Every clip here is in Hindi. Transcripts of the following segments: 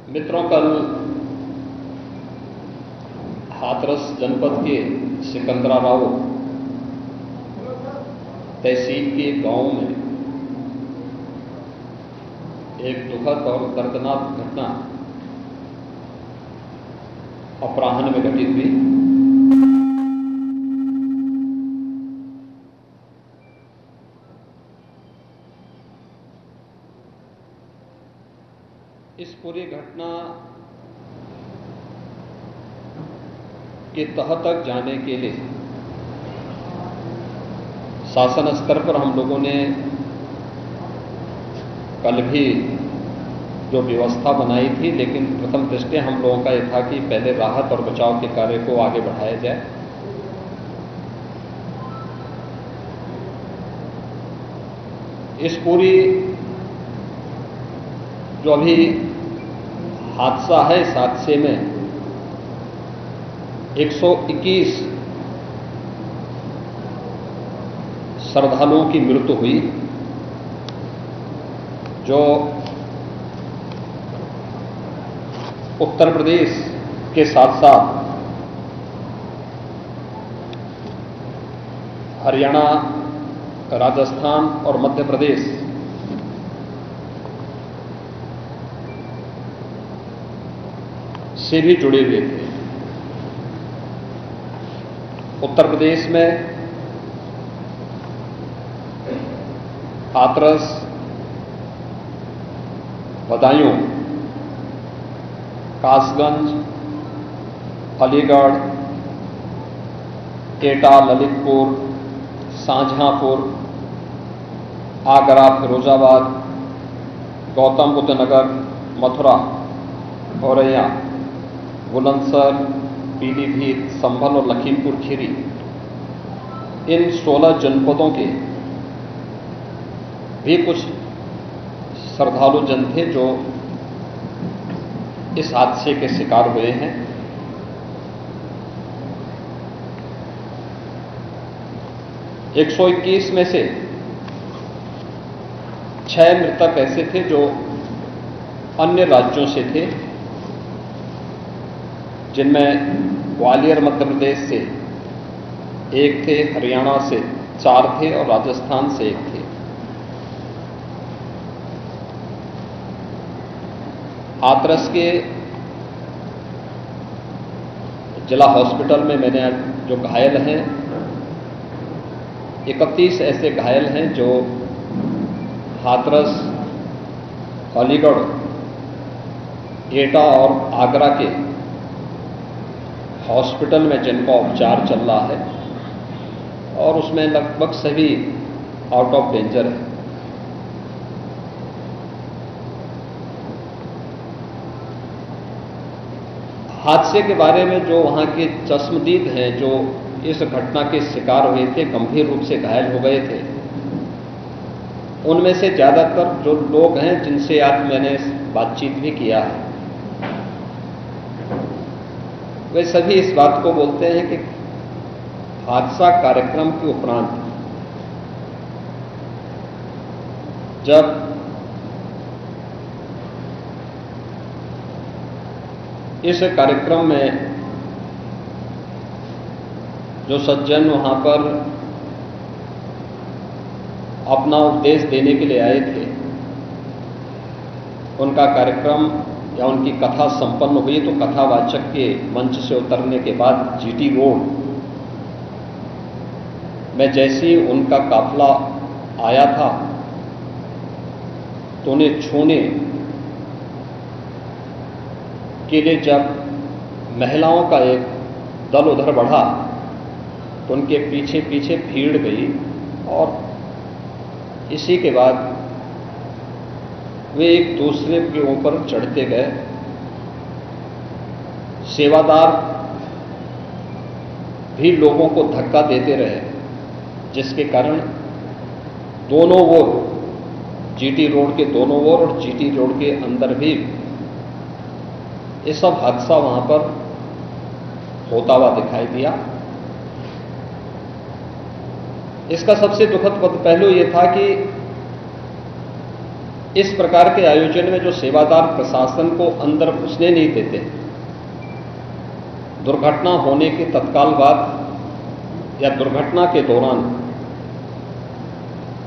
मित्रों, कल हाथरस जनपद के सिकंदराबाद तहसील के गांव में एक दुखद और दर्दनाक घटना अपराह्न में घटित हुई। इस पूरी घटना के तह तक जाने के लिए शासन स्तर पर हम लोगों ने कल भी जो व्यवस्था बनाई थी, लेकिन प्रथम दृष्टया हम लोगों का यह था कि पहले राहत और बचाव के कार्य को आगे बढ़ाया जाए। इस पूरी जो अभी हादसा है, इस हादसे में 121 श्रद्धालुओं की मृत्यु हुई, जो उत्तर प्रदेश के साथ साथ हरियाणा, राजस्थान और मध्य प्रदेश से भी जुड़े हुए थे। उत्तर प्रदेश में हाथरस, बदायूं, कासगंज, अलीगढ़, एटा, ललितपुर, शाहजहांपुर, आगरा, फिरोजाबाद, गौतम बुद्ध नगर, मथुरा, औरैया, बुलंदशहर, पीलीभीत, संभल और लखीमपुर खीरी, इन 16 जनपदों के भी कुछ श्रद्धालु जन थे जो इस हादसे के शिकार हुए हैं। एक 121 में से 6 मृतक ऐसे थे जो अन्य राज्यों से थे, जिनमें ग्वालियर मध्य प्रदेश से 1 थे, हरियाणा से 4 थे और राजस्थान से 1 थे। हाथरस के जिला हॉस्पिटल में मैंने जो घायल हैं, 31 ऐसे घायल हैं जो हाथरस, अलीगढ़, एटा और आगरा के हॉस्पिटल में जिनका उपचार चल रहा है, और उसमें लगभग सभी आउट ऑफ डेंजर है। हादसे के बारे में जो वहां के चश्मदीद हैं, जो इस घटना के शिकार हुए थे, गंभीर रूप से घायल हो गए थे, उनमें से ज्यादातर जो लोग हैं जिनसे आज मैंने बातचीत भी किया है, वे सभी इस बात को बोलते हैं कि हादसा कार्यक्रम के उपरांत जब इस कार्यक्रम में जो सज्जन वहां पर अपना उपदेश देने के लिए आए थे, उनका कार्यक्रम या उनकी कथा संपन्न हुई, तो कथावाचक के मंच से उतरने के बाद जीटी रोड में जैसे ही उनका काफिला आया था, तो उन्हें छूने के लिए जब महिलाओं का एक दल उधर बढ़ा, तो उनके पीछे पीछे भीड़ गई और इसी के बाद वे एक दूसरे के ऊपर चढ़ते गए। सेवादार भी लोगों को धक्का देते रहे, जिसके कारण दोनों ओर, जीटी रोड के दोनों ओर और जीटी रोड के अंदर भी ये सब हादसा वहां पर होता हुआ दिखाई दिया। इसका सबसे दुखद पहलू यह था कि इस प्रकार के आयोजन में जो सेवादार प्रशासन को अंदर घुसने नहीं देते, दुर्घटना होने के तत्काल बाद या दुर्घटना के दौरान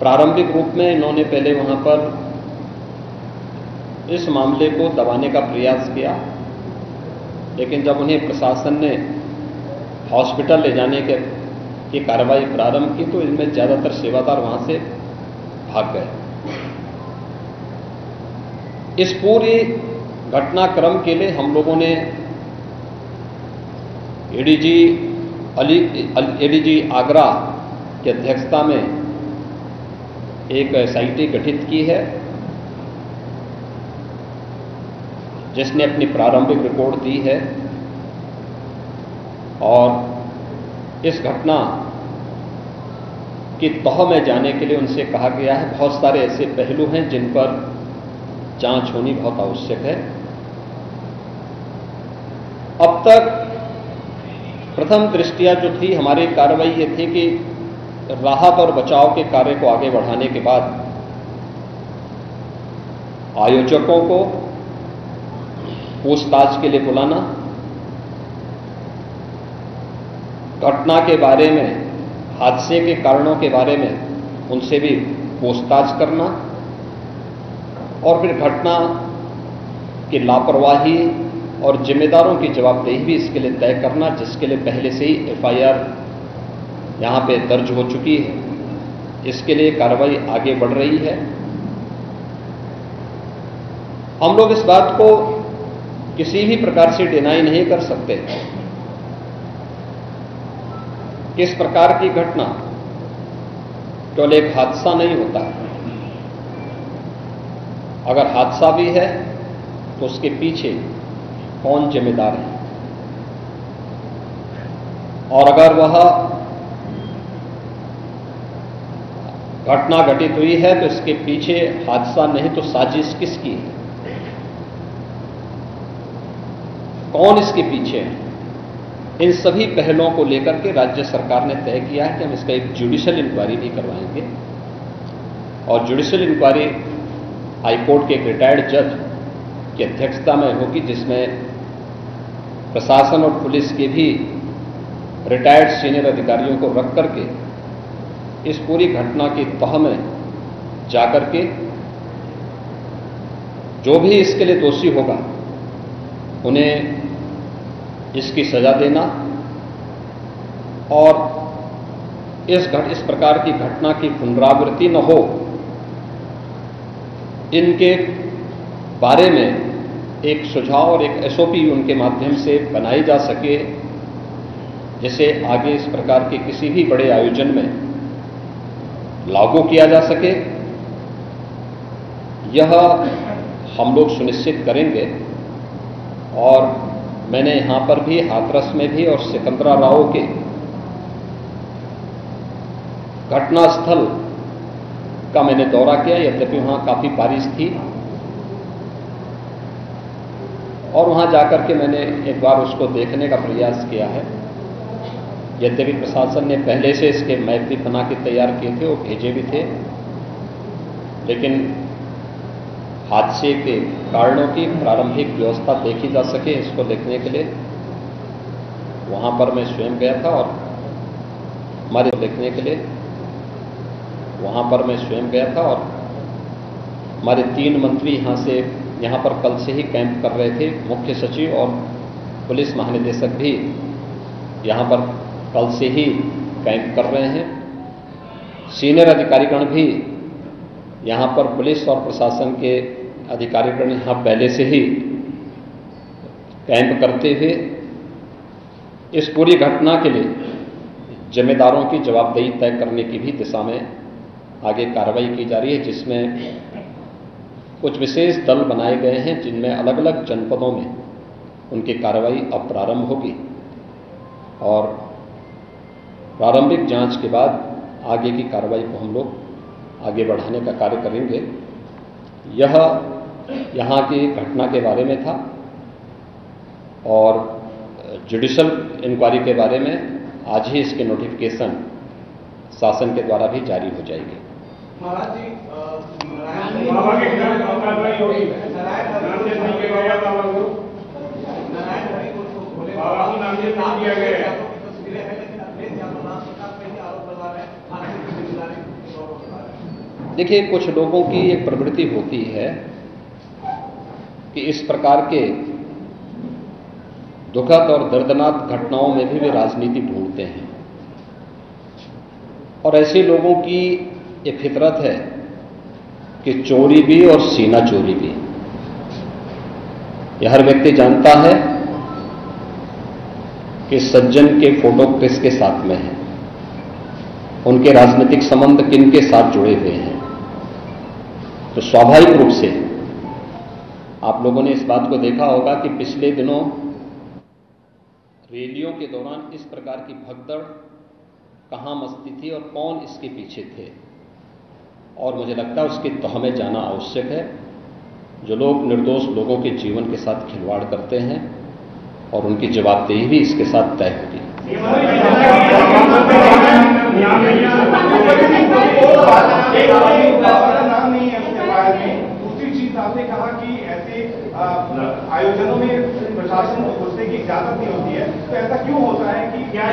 प्रारंभिक रूप में इन्होंने पहले वहां पर इस मामले को दबाने का प्रयास किया, लेकिन जब उन्हें प्रशासन ने हॉस्पिटल ले जाने की कार्रवाई प्रारंभ की तो इनमें ज्यादातर सेवादार वहां से भाग गए। इस पूरी घटनाक्रम के लिए हम लोगों ने एडीजी आगरा की अध्यक्षता में एक एसआईटी गठित की है, जिसने अपनी प्रारंभिक रिपोर्ट दी है और इस घटना की तह में जाने के लिए उनसे कहा गया है। बहुत सारे ऐसे पहलू हैं जिन पर जांच होनी बहुत आवश्यक है। अब तक प्रथम दृष्टिया जो थी हमारी कार्रवाई ये थी कि राहत और बचाव के कार्य को आगे बढ़ाने के बाद आयोजकों को पूछताछ के लिए बुलाना, घटना के बारे में, हादसे के कारणों के बारे में उनसे भी पूछताछ करना और फिर घटना की लापरवाही और जिम्मेदारों की जवाबदेही भी इसके लिए तय करना, जिसके लिए पहले से ही एफआईआर यहां पे दर्ज हो चुकी है। इसके लिए कार्रवाई आगे बढ़ रही है। हम लोग इस बात को किसी भी प्रकार से डिनाई नहीं कर सकते कि इस प्रकार की घटना केवल एक हादसा नहीं होता है। अगर हादसा भी है तो उसके पीछे कौन जिम्मेदार है, और अगर वह घटना घटित हुई है तो इसके पीछे हादसा नहीं तो साजिश किसकी है, कौन इसके पीछे है। इन सभी पहलुओं को लेकर के राज्य सरकार ने तय किया है कि हम इसका एक जुडिशियल इंक्वायरी भी करवाएंगे और जुडिशियल इंक्वायरी हाईकोर्ट के एक रिटायर्ड जज की अध्यक्षता में होगी, जिसमें प्रशासन और पुलिस के भी रिटायर्ड सीनियर अधिकारियों को रख करके इस पूरी घटना की तह में जाकर के जो भी इसके लिए दोषी होगा उन्हें इसकी सजा देना और इस प्रकार की घटना की पुनरावृत्ति न हो, इनके बारे में एक सुझाव और एक एसओपी उनके माध्यम से बनाई जा सके, जिसे आगे इस प्रकार के किसी भी बड़े आयोजन में लागू किया जा सके। यह हम लोग सुनिश्चित करेंगे। और मैंने यहां पर भी हाथरस में भी और सिकंदराराव के घटनास्थल का मैंने दौरा किया, यद्यपि वहां काफी बारिश थी, और वहां जाकर के मैंने एक बार उसको देखने का प्रयास किया है। यद्यपि प्रशासन ने पहले से इसके मैप भी बना के तैयार किए थे, वो भेजे भी थे, लेकिन हादसे के कारणों की प्रारंभिक व्यवस्था देखी जा सके इसको देखने के लिए वहां पर मैं स्वयं गया था। और हमारे देखने के लिए वहां पर मैं स्वयं गया था और हमारे 3 मंत्री यहां पर कल से ही कैंप कर रहे थे। मुख्य सचिव और पुलिस महानिदेशक भी यहां पर कल से ही कैंप कर रहे हैं। सीनियर अधिकारीगण भी यहां पर पुलिस और प्रशासन के अधिकारीगण यहां पहले से ही कैंप करते हुए इस पूरी घटना के लिए जिम्मेदारों की जवाबदेही तय करने की भी दिशा में आगे कार्रवाई की जा रही है, जिसमें कुछ विशेष दल बनाए गए हैं, जिनमें अलग अलग जनपदों में उनकी कार्रवाई अब प्रारंभ होगी और प्रारंभिक जांच के बाद आगे की कार्रवाई को हम लोग आगे बढ़ाने का कार्य करेंगे। यह यहाँ की घटना के बारे में था और जुडिशियल इंक्वायरी के बारे में आज ही इसके नोटिफिकेशन शासन के द्वारा भी जारी हो जाएगी। महाराज जी, बाबा के खिलाफ कार्रवाई होगी। बाबा को नामजद नहीं किया गया है। तस्वीरें हैं, लेकिन अखिलेश यादव राज सरकार पे ही आरोप लगा रहे हैं, फांसी की जिम्मेदारी लगा रहे हैं। देखिए, कुछ लोगों की एक प्रवृत्ति होती है कि इस प्रकार के दुखद और दर्दनाक घटनाओं में भी वे राजनीति ढूंढते हैं, और ऐसे लोगों की ये फितरत है कि चोरी भी और सीना चोरी भी। यह हर व्यक्ति जानता है कि सज्जन के फोटो किसके साथ में हैं, उनके राजनीतिक संबंध किनके साथ जुड़े हुए हैं। तो स्वाभाविक रूप से आप लोगों ने इस बात को देखा होगा कि पिछले दिनों रैलियों के दौरान इस प्रकार की भगदड़ कहां मचती थी और कौन इसके पीछे थे, और मुझे लगता है उसकी तह में जाना आवश्यक है। जो लोग निर्दोष लोगों के जीवन के साथ खिलवाड़ करते हैं, और उनकी जवाबदेही भी इसके साथ तय होगी। दूसरी चीज आपने कहा कि ऐसे आयोजनों में प्रशासन को घुसने की इजाजत नहीं होती है, तो ऐसा क्यों होता है कि क्या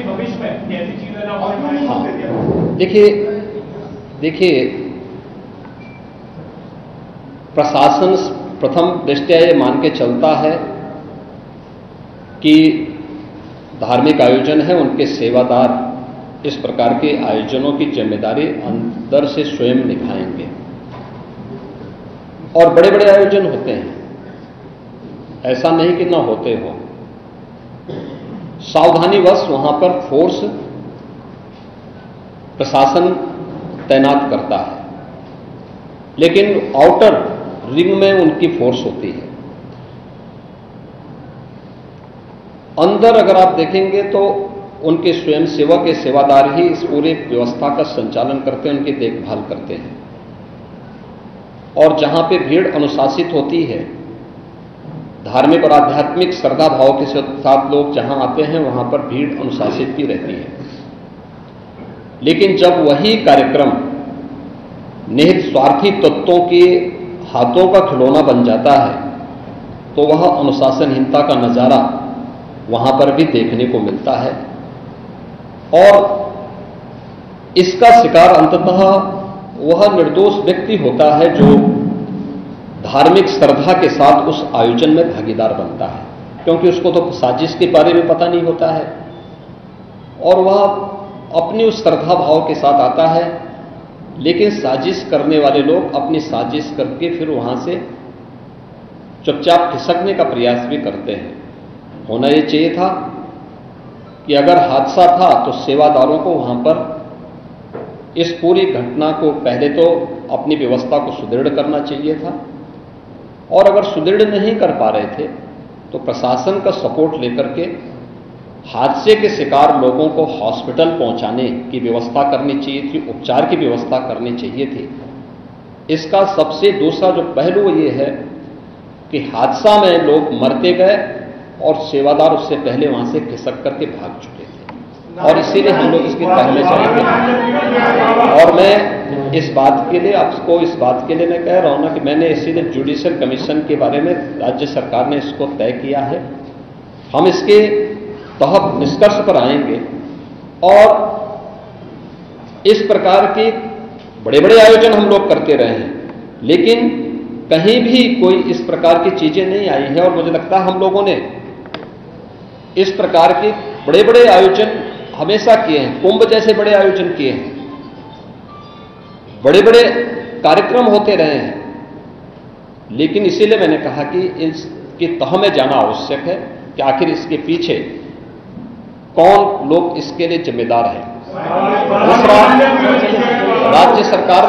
भविष्य में ऐसी चीजें ना हो? देखिए, प्रशासन प्रथम दृष्टया ये मान के चलता है कि धार्मिक आयोजन है, उनके सेवादार इस प्रकार के आयोजनों की जिम्मेदारी अंदर से स्वयं निभाएंगे। और बड़े बड़े आयोजन होते हैं, ऐसा नहीं कि ना होते हो। सावधानीवश वहां पर फोर्स प्रशासन तैनात करता है, लेकिन आउटर रिंग में उनकी फोर्स होती है। अंदर अगर आप देखेंगे तो उनके स्वयंसेवक के सेवादार ही इस पूरे व्यवस्था का संचालन करते हैं, उनकी देखभाल करते हैं। और जहां पे भीड़ अनुशासित होती है, धार्मिक और आध्यात्मिक श्रद्धा भाव के साथ लोग जहां आते हैं, वहां पर भीड़ अनुशासित भी रहती है। लेकिन जब वही कार्यक्रम निहित स्वार्थी तत्वों के हाथों का खिलौना बन जाता है, तो वह अनुशासनहीनता का नजारा वहां पर भी देखने को मिलता है। और इसका शिकार अंततः वह निर्दोष व्यक्ति होता है जो धार्मिक श्रद्धा के साथ उस आयोजन में भागीदार बनता है, क्योंकि उसको तो साजिश के बारे में पता नहीं होता है, और वह अपनी उस श्रद्धा भाव के साथ आता है। लेकिन साजिश करने वाले लोग अपनी साजिश करके फिर वहां से चुपचाप खिसकने का प्रयास भी करते हैं। होना यह चाहिए था कि अगर हादसा था तो सेवादारों को वहां पर इस पूरी घटना को पहले तो अपनी व्यवस्था को सुदृढ़ करना चाहिए था, और अगर सुदृढ़ नहीं कर पा रहे थे तो प्रशासन का सपोर्ट लेकर के हादसे के शिकार लोगों को हॉस्पिटल पहुंचाने की व्यवस्था करनी चाहिए थी, उपचार की व्यवस्था करनी चाहिए थी। इसका सबसे दूसरा जो पहलू ये है कि हादसा में लोग मरते गए और सेवादार उससे पहले वहां से खिसक करके भाग चुके थे, और इसीलिए हम लोग इसकी तह में जाएंगे। और मैं इस बात के लिए आपको इस बात के लिए मैं कह रहा हूं ना कि मैंने इसीलिए जुडिशियल कमीशन के बारे में राज्य सरकार ने इसको तय किया है। हम इसके तहत निष्कर्ष पर आएंगे, और इस प्रकार के बड़े बड़े आयोजन हम लोग करते रहे हैं, लेकिन कहीं भी कोई इस प्रकार की चीजें नहीं आई है। और मुझे लगता है हम लोगों ने इस प्रकार के बड़े बड़े आयोजन हमेशा किए हैं, कुंभ जैसे बड़े आयोजन किए हैं, बड़े बड़े कार्यक्रम होते रहे हैं। लेकिन इसीलिए मैंने कहा कि इसकी तह में जाना आवश्यक है कि आखिर इसके पीछे कौन लोग इसके लिए जिम्मेदार हैं। दूसरा, राज्य सरकार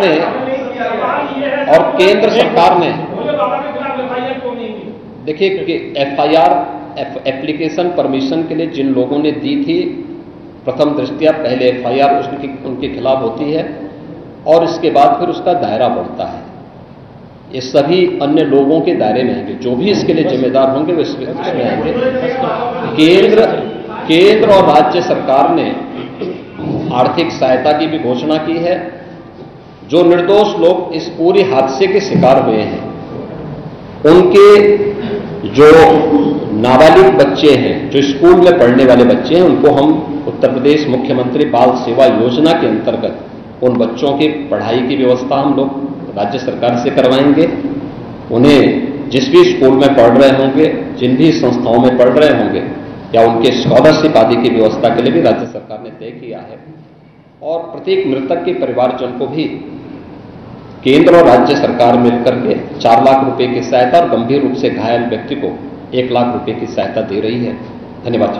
ने और केंद्र सरकार ने, देखिए कि एफआईआर एप्लीकेशन परमिशन के लिए जिन लोगों ने दी थी, प्रथम दृष्टया पहले एफआईआर उनके खिलाफ होती है, और इसके बाद फिर उसका दायरा बढ़ता है। ये सभी अन्य लोगों के दायरे में आएंगे, जो भी इसके लिए जिम्मेदार होंगे वे इसमें आएंगे। केंद्र और राज्य सरकार ने आर्थिक सहायता की भी घोषणा की है। जो निर्दोष लोग इस पूरी हादसे के शिकार हुए हैं, उनके जो नाबालिग बच्चे हैं, जो स्कूल में पढ़ने वाले बच्चे हैं, उनको हम उत्तर प्रदेश मुख्यमंत्री बाल सेवा योजना के अंतर्गत उन बच्चों की पढ़ाई की व्यवस्था हम लोग राज्य सरकार से करवाएंगे। उन्हें जिस भी स्कूल में पढ़ रहे होंगे, जिन भी संस्थाओं में पढ़ रहे होंगे, या उनके स्कॉलरशिप आदि की व्यवस्था के लिए भी राज्य सरकार ने तय किया है। और प्रत्येक मृतक के परिवारजन को भी केंद्र और राज्य सरकार मिलकर के 4 लाख रुपए की सहायता और गंभीर रूप से घायल व्यक्ति को 1 लाख रुपए की सहायता दे रही है। धन्यवाद।